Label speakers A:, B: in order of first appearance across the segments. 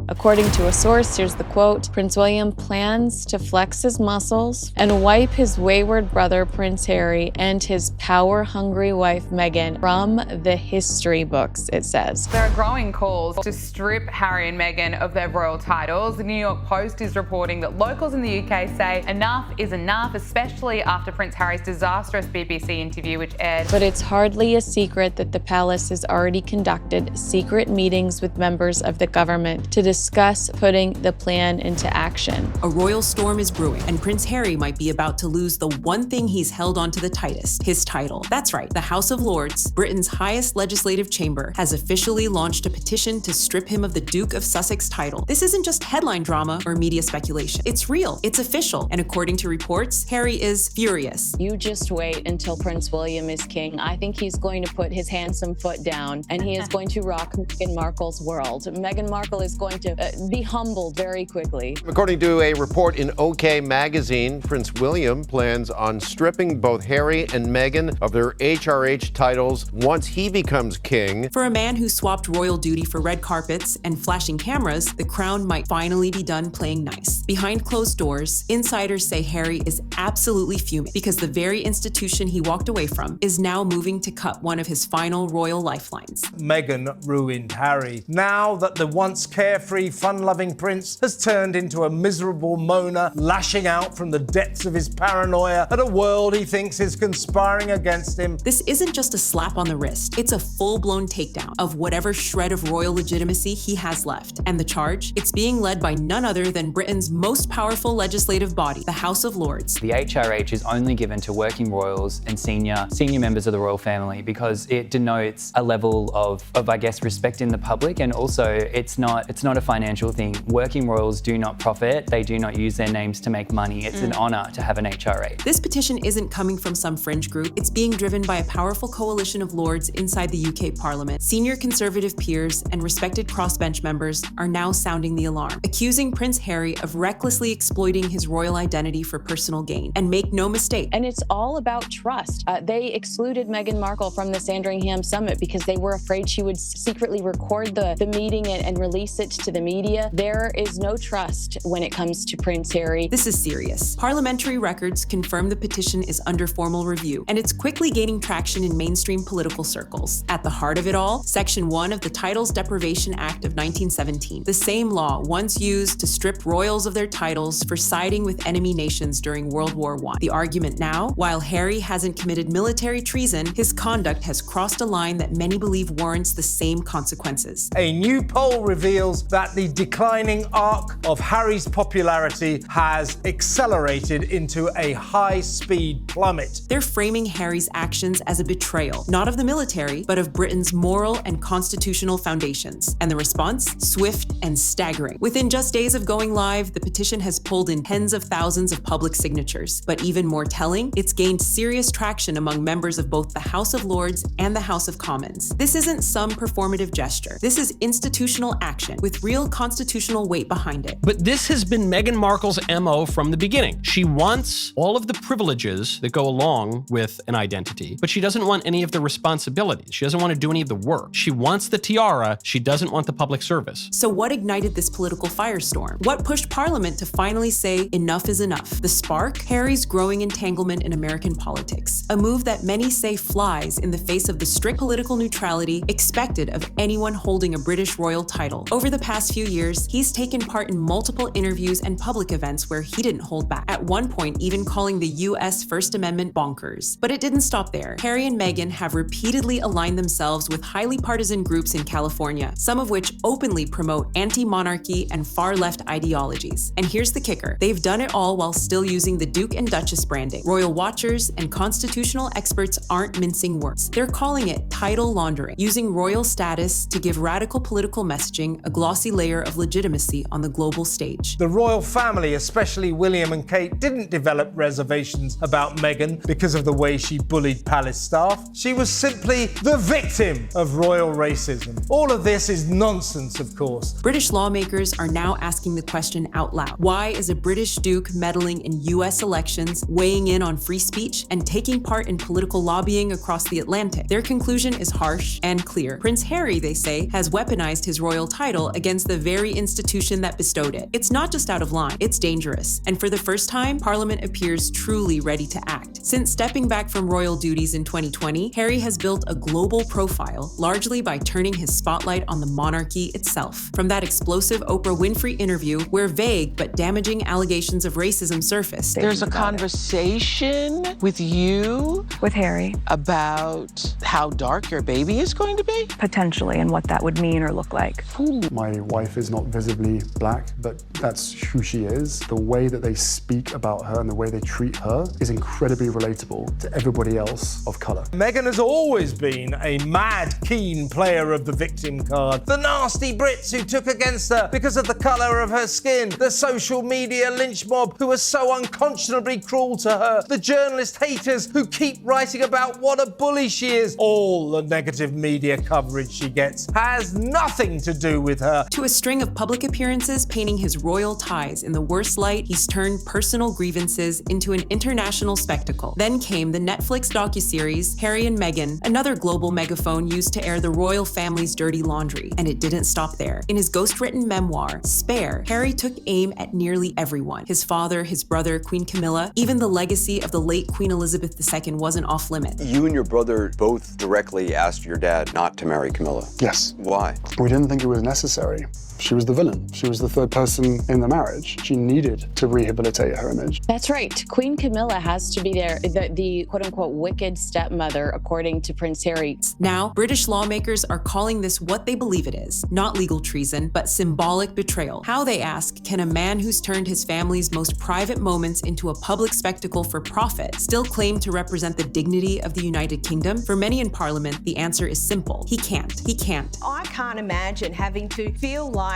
A: According to a source, here's the quote, Prince William plans to flex his muscles and wipe his wayward brother Prince Harry and his power-hungry wife Meghan from the history books, it says.
B: There are growing calls to strip Harry and Meghan of their royal titles. The New York Post is reporting that locals in the UK say enough is enough, especially after Prince Harry's disastrous BBC interview which aired.
A: But it's hardly a secret that the palace has already conducted secret meetings with members of the government to discuss putting the plan into action.
C: A royal storm is brewing, and Prince Harry might be about to lose the one thing he's held onto the tightest, his title. That's right, the House of Lords, Britain's highest legislative chamber, has officially launched a petition to strip him of the Duke of Sussex title. This isn't just headline drama or media speculation. It's real, it's official, and according to reports, Harry is furious.
A: You just wait until Prince William is king. I think he's going to put his handsome foot down and he is going to rock Meghan Markle's world. Meghan Markle is going to be humbled very quickly.
D: According to a report in OK magazine, Prince William plans on stripping both Harry and Meghan of their HRH titles once he becomes king.
C: For a man who swapped royal duty for red carpets and flashing cameras, the crown might finally be done playing nice. Behind closed doors, insiders say Harry is absolutely fuming because the very institution he walked away from is now moving to cut one of his final royal lifelines.
E: Meghan ruined Harry. Now that the once carefree, fun-loving prince has turned into a miserable moaner, lashing out from the depths of his paranoia at a world he thinks is conspiring against him.
C: This isn't just a slap on the wrist. It's a full-blown takedown of whatever shred of royal legitimacy he has left. And the charge? It's being led by none other than Britain's most powerful legislative body, the House of Lords.
F: The HRH is only given to working royals and senior members of the royal family because it denotes a level of I guess, respect in the public, and also it's not a financial thing. Working royals do not profit. They do not use their names to make money. It's an honor to have an HRH.
C: This petition isn't coming from some fringe group. It's being driven by a powerful coalition of lords inside the UK Parliament. Senior Conservative peers and respected crossbench members are now sounding the alarm, accusing Prince Harry of recklessly exploiting his royal identity for personal gain. And make no mistake.
A: And it's all about trust. They excluded Meghan Markle from the Sandringham summit because they were afraid she would secretly record the meeting and release it to the media. There is no trust when it comes to Prince Harry.
C: This is serious. Parliamentary records confirm the petition is under formal review, and it's quickly gaining traction in mainstream political circles. At the heart of it all, Section 1 of the Titles Deprivation Act of 1917, the same law once used to strip royals of their titles for siding with enemy nations during World War I. The argument now, while Harry hasn't committed military treason, his conduct has crossed a line that many believe warrants the same consequences.
E: A new poll reveals that the declining arc of Harry's popularity has accelerated into a high-speed plummet.
C: They're framing Harry's actions as a betrayal, not of the military, but of Britain's moral and constitutional foundations. And the response? Swift and staggering. Within just days of going live, the petition has pulled in tens of thousands of public signatures. But even more telling, it's gained serious traction among members of both the House of Lords and the House of Commons. This isn't some performative gesture. This is institutional action with real constitutional weight behind it.
G: But this has been Meghan Markle's MO from the beginning. She wants all of the privileges that go along with an identity, but she doesn't want any of the responsibilities. She doesn't want to do any of the work. She wants the tiara. She doesn't want the public service.
C: So what ignited this political firestorm? What pushed Parliament to finally say enough is enough? The spark? Harry's growing entanglement in American politics, a move that many say flies in the face of the strict political neutrality expected of anyone holding a British royal title. Over the past few years, he's taken part in multiple interviews and public events where he didn't hold back, at one point even calling the US First Amendment bonkers. But it didn't stop there. Harry and Meghan have repeatedly aligned themselves with highly partisan groups in California, some of which openly promote anti-monarchy and far-left ideologies. And here's the kicker. They've done it all while still using the Duke and Duchess branding. Royal watchers and constitutional experts aren't mincing words. They're calling it title laundering, using royal status to give radical political messaging a glossy layer of legitimacy on the global stage.
E: The royal family, especially William and Kate, didn't develop reservations about Meghan because of the way she bullied palace staff. She was simply the victim of royal racism. All of this is nonsense, of course.
C: British lawmakers are now asking the question out loud. Why is a British duke meddling in US elections, weighing in on free speech, and taking part in political lobbying across the Atlantic? Their conclusion is harsh and clear. Prince Harry, they say, has weaponized his royal title against against the very institution that bestowed it. It's not just out of line, it's dangerous. And for the first time, Parliament appears truly ready to act. Since stepping back from royal duties in 2020, Harry has built a global profile, largely by turning his spotlight on the monarchy itself. From that explosive Oprah Winfrey interview, where vague but damaging allegations of racism surfaced.
H: There's a conversation with you,
I: with Harry,
H: about how dark your baby is going to be?
I: potentially, and what that would mean or look like.
J: My wife is not visibly black, but that's who she is. The way that they speak about her and the way they treat her is incredibly relatable to everybody else of colour.
E: Meghan has always been a mad, keen player of the victim card. The nasty Brits who took against her because of the colour of her skin. The social media lynch mob who are so unconscionably cruel to her. The journalist haters who keep writing about what a bully she is. All the negative media coverage she gets has nothing to do with her.
C: To a string of public appearances painting his royal ties in the worst light, he's turned personal grievances into an international spectacle. Then came the Netflix docuseries Harry and Meghan, another global megaphone used to air the royal family's dirty laundry. And it didn't stop there. In his ghost-written memoir, Spare, Harry took aim at nearly everyone. His father, his brother, Queen Camilla, even the legacy of the late Queen Elizabeth II wasn't off limits.
K: You and your brother both directly asked your dad not to marry Camilla.
J: Yes.
K: Why?
J: We didn't think it was necessary. She was the villain. She was the third person in the marriage. She needed to rehabilitate her image.
A: That's right. Queen Camilla has to be there, the quote-unquote wicked stepmother, according to Prince Harry.
C: Now, British lawmakers are calling this what they believe it is. Not legal treason, but symbolic betrayal. How, they ask, can a man who's turned his family's most private moments into a public spectacle for profit still claim to represent the dignity of the United Kingdom? For many in Parliament, the answer is simple. He can't. He can't.
L: I can't imagine having to feel like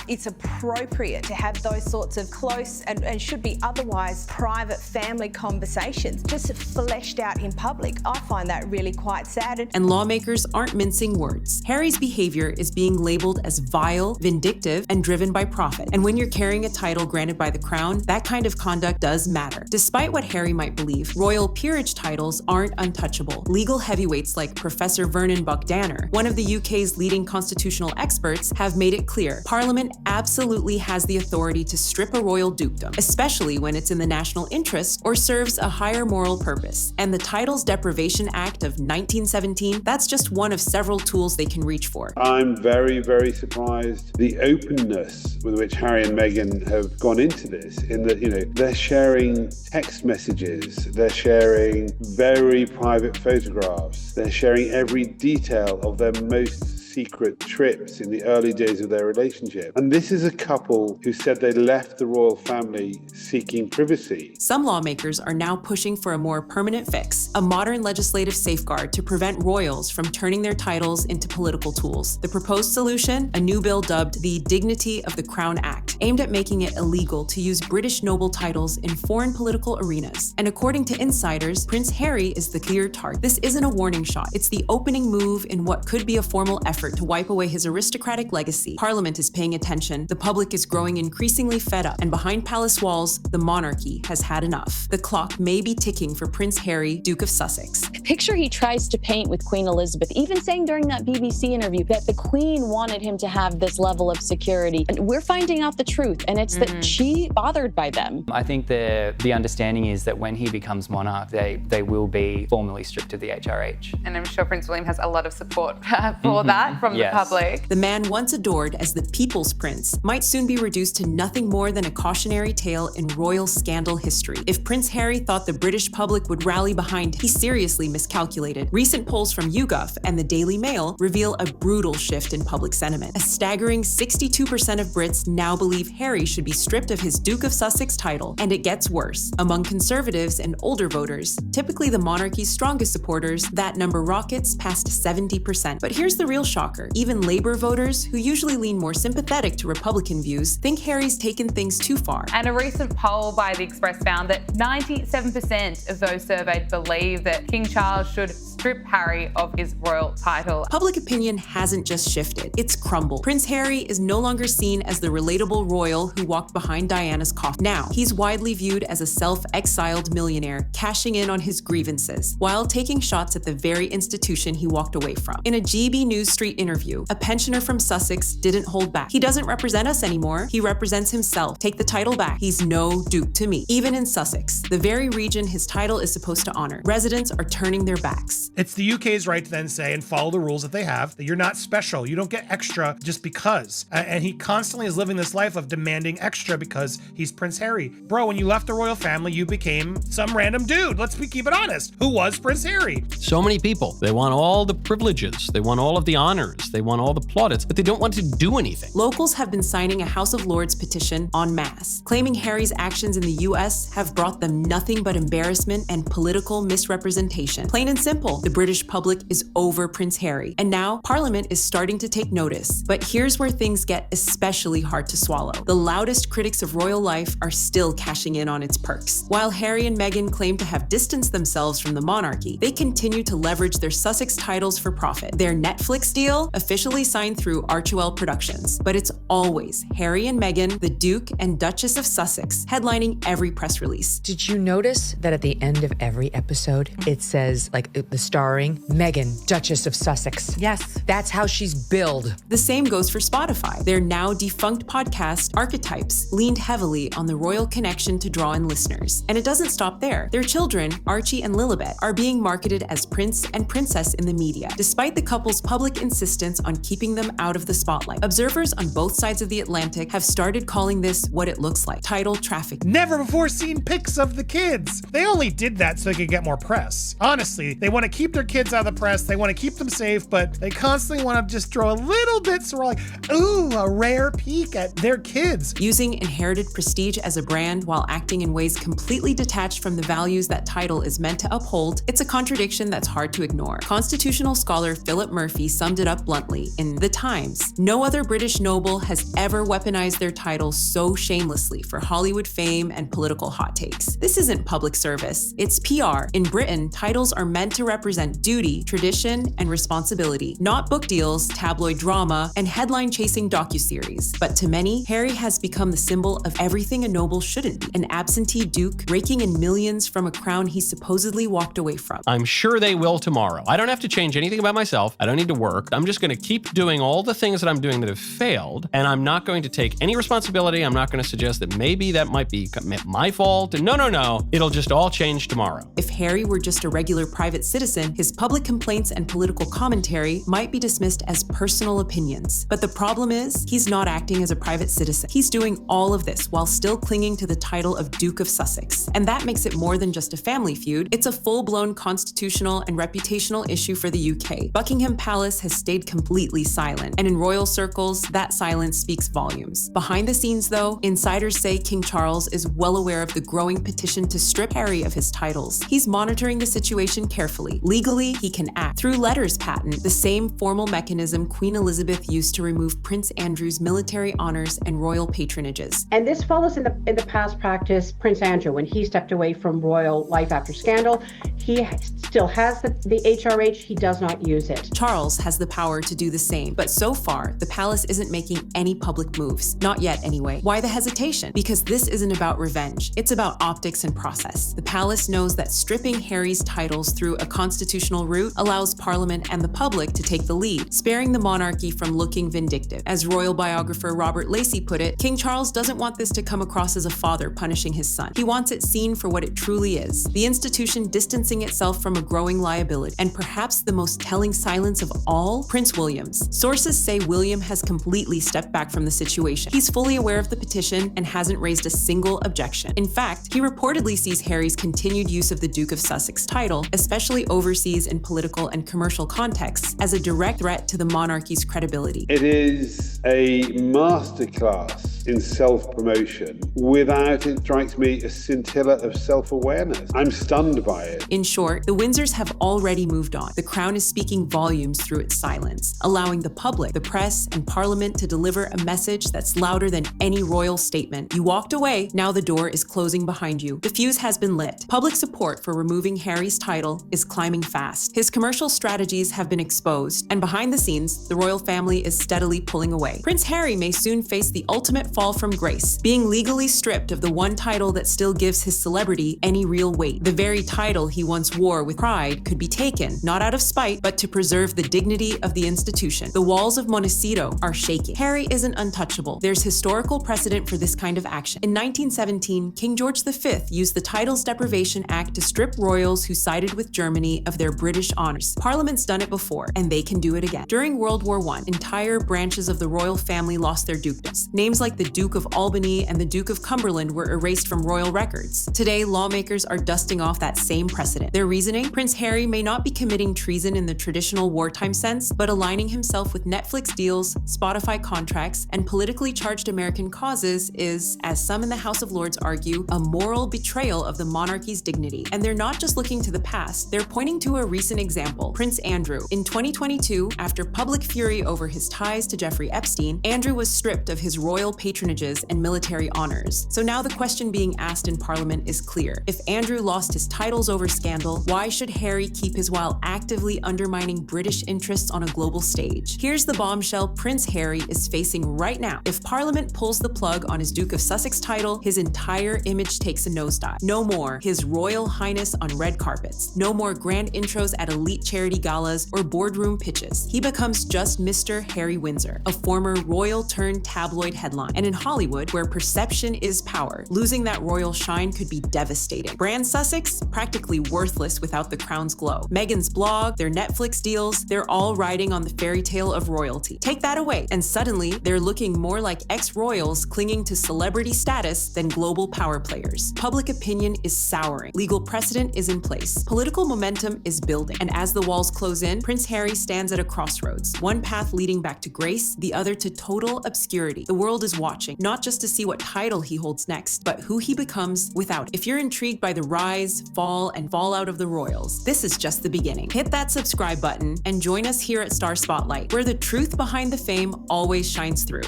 L: it's appropriate to have those sorts of close and should be otherwise private family conversations just fleshed out in public. I find that really quite sad.
C: And lawmakers aren't mincing words. Harry's behavior is being labeled as vile, vindictive, and driven by profit. And when you're carrying a title granted by the crown, that kind of conduct does matter. Despite what Harry might believe, royal peerage titles aren't untouchable. Legal heavyweights like Professor Vernon Buck-Danner, one of the UK's leading constitutional experts, have made it clear Parliament absolutely has the authority to strip a royal dukedom, especially when it's in the national interest or serves a higher moral purpose. And the Titles Deprivation Act of 1917, that's just one of several tools they can reach for.
M: I'm very, very surprised the openness with which Harry and Meghan have gone into this, in that, they're sharing text messages, they're sharing very private photographs, they're sharing every detail of their most secret trips in the early days of their relationship. And this is a couple who said they left the royal family seeking privacy.
C: Some lawmakers are now pushing for a more permanent fix, a modern legislative safeguard to prevent royals from turning their titles into political tools. The proposed solution, a new bill dubbed the Dignity of the Crown Act, aimed at making it illegal to use British noble titles in foreign political arenas. And according to insiders, Prince Harry is the clear target. This isn't a warning shot. It's the opening move in what could be a formal effort to wipe away his aristocratic legacy. Parliament is paying attention, the public is growing increasingly fed up, and behind palace walls, the monarchy has had enough. The clock may be ticking for Prince Harry, Duke of Sussex.
A: Picture he tries to paint with Queen Elizabeth, even saying during that BBC interview that the Queen wanted him to have this level of security. And we're finding out the truth, and it's that she bothered by them.
F: I think the understanding is that when he becomes monarch, they will be formally stripped of the HRH.
B: And I'm sure Prince William has a lot of support for that from the public.
C: The man once adored as the People's Prince might soon be reduced to nothing more than a cautionary tale in royal scandal history. If Prince Harry thought the British public would rally behind, he seriously miscalculated. Recent polls from YouGov and the Daily Mail reveal a brutal shift in public sentiment. A staggering 62% of Brits now believe Harry should be stripped of his Duke of Sussex title, and it gets worse. Among conservatives and older voters, typically the monarchy's strongest supporters, that number rockets past 70%. But here's the real shocker. Even Labour voters, who usually lean more sympathetic to Republican views, think Harry's taken things too far.
B: And a recent poll by The Express found that 97% of those surveyed believe that King Charles should strip Harry of his royal title.
C: Public opinion hasn't just shifted, it's crumbled. Prince Harry is no longer seen as the relatable royal who walked behind Diana's coffin. Now, he's widely viewed as a self-exiled millionaire cashing in on his grievances while taking shots at the very institution he walked away from. In a GB News Street interview, a pensioner from Sussex didn't hold back. He doesn't represent us anymore, he represents himself. Take the title back. He's no dupe to me. Even in Sussex, the very region his title is supposed to honor, residents are turning their backs.
N: It's the UK's right to then say and follow the rules that they have, that you're not special, you don't get extra just because. And he constantly is living this life of demanding extra because he's Prince Harry. Bro, when you left the royal family, you became some random dude, keep it honest, who was Prince Harry.
G: So many people, they want all the privileges, they want all of the honors, they want all the plaudits, but they don't want to do anything.
C: Locals have been signing a House of Lords petition en masse, claiming Harry's actions in the US have brought them nothing but embarrassment and political misrepresentation. Plain and simple, the British public is over Prince Harry, and now Parliament is starting to take notice. But here's where things get especially hard to swallow. The loudest critics of royal life are still cashing in on its perks. While Harry and Meghan claim to have distanced themselves from the monarchy, they continue to leverage their Sussex titles for profit. Their Netflix deal officially signed through Archewell Productions, but it's always Harry and Meghan, the Duke and Duchess of Sussex, headlining every press release.
O: Did you notice that at the end of every episode, it says, the starring Meghan, Duchess of Sussex?
H: Yes.
O: That's how she's billed.
C: The same goes for Spotify. Their now defunct podcast, Archetypes, leaned heavily on the royal connection to draw in listeners. And it doesn't stop there. Their children, Archie and Lilibet, are being marketed as prince and princess in the media, despite the couple's public insistence on keeping them out of the spotlight. Observers on both sides of the Atlantic have started calling this what it looks like: title trafficking.
N: Never before seen pics of the kids. They only did that so they could get more press. Honestly, they want to keep their kids out of the press, they want to keep them safe, but they constantly want to just throw a little bit so we're like, ooh, a rare peek at their kids.
C: Using inherited prestige as a brand while acting in ways completely detached from the values that title is meant to uphold, it's a contradiction that's hard to ignore. Constitutional scholar Philip Murphy summed it up bluntly in The Times. No other British noble has ever weaponized their title so shamelessly for Hollywood fame and political hot takes. This isn't public service, it's PR. In Britain, titles are meant to represent duty, tradition, and responsibility, not book deals, tabloid drama, and headline-chasing docuseries. But to many, Harry has become the symbol of everything a noble shouldn't be: an absentee duke raking in millions from a crown he supposedly walked away from.
G: I'm sure they will tomorrow. I don't have to change anything about myself. I don't need to work. I'm just going to keep doing all the things that I'm doing that have failed, and I'm not going to take any responsibility. I'm not going to suggest that maybe that might be my fault. No. It'll just all change tomorrow.
C: If Harry were just a regular private citizen, his public complaints and political commentary might be dismissed as personal opinions. But the problem is, he's not acting as a private citizen. He's doing all of this while still clinging to the title of Duke of Sussex. And that makes it more than just a family feud. It's a full-blown constitutional and reputational issue for the UK. Buckingham Palace has stayed completely silent, and in royal circles, that silence speaks volumes. Behind the scenes, though, insiders say King Charles is well aware of the growing petition to strip Harry of his titles. He's monitoring the situation carefully. Legally, he can act. Through letters patent, the same formal mechanism Queen Elizabeth used to remove Prince Andrew's military honors and royal patronages.
P: And this follows in the past practice. Prince Andrew, when he stepped away from royal life after scandal, he still has the HRH, he does not use it.
C: Charles has the power to do the same, but so far, the palace isn't making any public moves. Not yet, anyway. Why the hesitation? Because this isn't about revenge. It's about optics and process. The palace knows that stripping Harry's titles through a constitutional route allows Parliament and the public to take the lead, sparing the monarchy from looking vindictive. As royal biographer Robert Lacey put it, King Charles doesn't want this to come across as a father punishing his son. He wants it seen for what it truly is: the institution distancing itself from a growing liability. And perhaps the most telling silence of all, Prince William's. Sources say William has completely stepped back from the situation. He's fully aware of the petition and hasn't raised a single objection. In fact, he reportedly sees Harry's continued use of the Duke of Sussex title, especially overseas in political and commercial contexts, as a direct threat to the monarchy's credibility.
M: It is a masterclass in self-promotion without, it strikes me, a scintilla of self-awareness. I'm stunned by it.
C: In short, the Windsors have already moved on. The Crown is speaking volumes through its silence, allowing the public, the press, and Parliament to deliver a message that's louder than any royal statement. You walked away, now the door is closing behind you. The fuse has been lit. Public support for removing Harry's title is climbing fast. His commercial strategies have been exposed, and behind the scenes, the royal family is steadily pulling away. Prince Harry may soon face the ultimate fall from grace, being legally stripped of the one title that still gives his celebrity any real weight. The very title he once wore with pride could be taken, not out of spite, but to preserve the dignity of the institution. The walls of Montecito are shaking. Harry isn't untouchable. There's historical precedent for this kind of action. In 1917, King George V used the Titles Deprivation Act to strip royals who sided with Germany of their British honors. Parliament's done it before, and they can do it again. During World War I, entire branches of the royal family lost their dukedoms. Names like the Duke of Albany and the Duke of Cumberland were erased from royal records. Today, lawmakers are dusting off that same precedent. Their reasoning? Prince Harry may not be committing treason in the traditional wartime sense, but aligning himself with Netflix deals, Spotify contracts, and politically charged American causes is, as some in the House of Lords argue, a moral betrayal of the monarchy's dignity. And they're not just looking to the past, they're pointing to a recent example, Prince Andrew. In 2022, after public fury over his ties to Jeffrey Epstein, Andrew was stripped of his royal patronages and military honors. So now the question being asked in Parliament is clear. If Andrew lost his titles over scandal, why should Harry keep his while actively undermining British interests on a global stage? Here's the bombshell Prince Harry is facing right now. If Parliament pulls the plug on his Duke of Sussex title, his entire image takes a nosedive. No more His Royal Highness on red carpets. No more grand intros at elite charity galas or boardroom pitches. He becomes just Mr. Harry Windsor, a former royal-turned-tabloid headline. And in Hollywood, where perception is power, losing that royal shine could be devastating. Brand Sussex, practically worthless without the crown's glow. Meghan's blog, their Netflix deals, they're all riding on the fairy tale of royalty. Take that away, and suddenly they're looking more like ex-royals clinging to celebrity status than global power players. Public opinion is souring. Legal precedent is in place. Political momentum is building. And as the walls close in, Prince Harry stands at a crossroads. One path leading back to grace, the other to total obscurity. The world is watching, not just to see what title he holds next, but who he becomes without it. If you're intrigued by the rise, fall, and fallout of the royals, this is just the beginning. Hit that subscribe button and join us here at Star Spotlight, where the truth behind the fame always shines through.